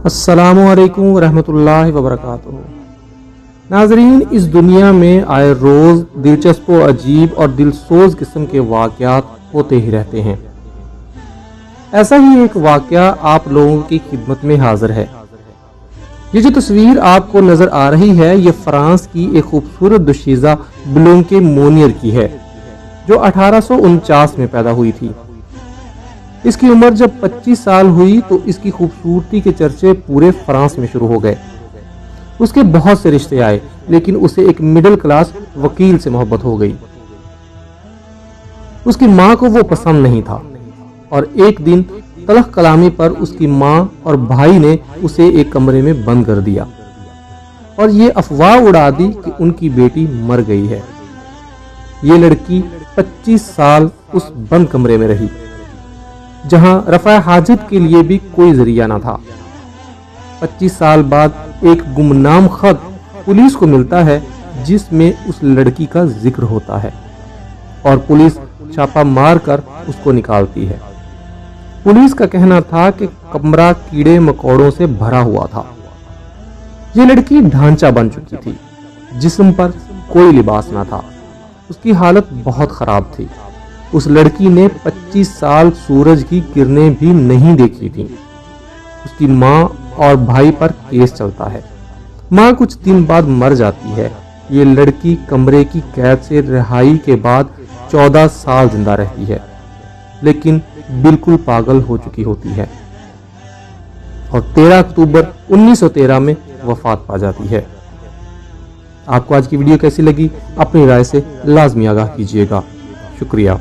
السلام علیکم ورحمۃ اللہ وبرکاتہ۔ ناظرین، اس دنیا میں آئے روز دلچسپ و عجیب اور دل سوز قسم کے واقعات ہوتے ہی رہتے ہیں۔ ایسا ہی ایک واقعہ آپ لوگوں کی خدمت میں حاضر ہے۔ یہ جو تصویر آپ کو نظر آ رہی ہے، یہ فرانس کی ایک خوبصورت دوشیزہ بلونکے مونیر کی ہے، جو 1849 میں پیدا ہوئی تھی۔ اس کی عمر جب 25 سال ہوئی تو اس کی خوبصورتی کے چرچے پورے فرانس میں شروع ہو گئے۔ اس کے بہت سے رشتے آئے، لیکن اسے ایک مڈل کلاس وکیل سے محبت ہو گئی۔ اس کی ماں کو وہ پسند نہیں تھا، اور ایک دن تلخ کلامی پر اس کی ماں اور بھائی نے اسے ایک کمرے میں بند کر دیا اور یہ افواہ اڑا دی کہ ان کی بیٹی مر گئی ہے۔ یہ لڑکی 25 سال اس بند کمرے میں رہی، جہاں رفع حاجت کے لیے بھی کوئی ذریعہ نہ تھا۔ 25 سال بعد ایک گمنام خط پولیس کو ملتا ہے، جس میں اس لڑکی کا ذکر ہوتا ہے، اور پولیس چھاپا مار کر اس کو نکالتی ہے۔ پولیس کا کہنا تھا کہ کمرہ کیڑے مکوڑوں سے بھرا ہوا تھا۔ یہ لڑکی ڈھانچہ بن چکی تھی، جسم پر کوئی لباس نہ تھا، اس کی حالت بہت خراب تھی۔ اس لڑکی نے 25 سال سورج کی کرنیں بھی نہیں دیکھی تھی۔ اس کی ماں اور بھائی پر کیس چلتا ہے۔ ماں کچھ دن بعد مر جاتی ہے۔ یہ لڑکی کمرے کی قید سے رہائی کے بعد 14 سال زندہ رہتی ہے، لیکن بالکل پاگل ہو چکی ہوتی ہے، اور 13 اکتوبر 1913 میں وفات پا جاتی ہے۔ آپ کو آج کی ویڈیو کیسی لگی؟ اپنی رائے سے لازمی آگاہ کیجیے گا۔ شکریہ۔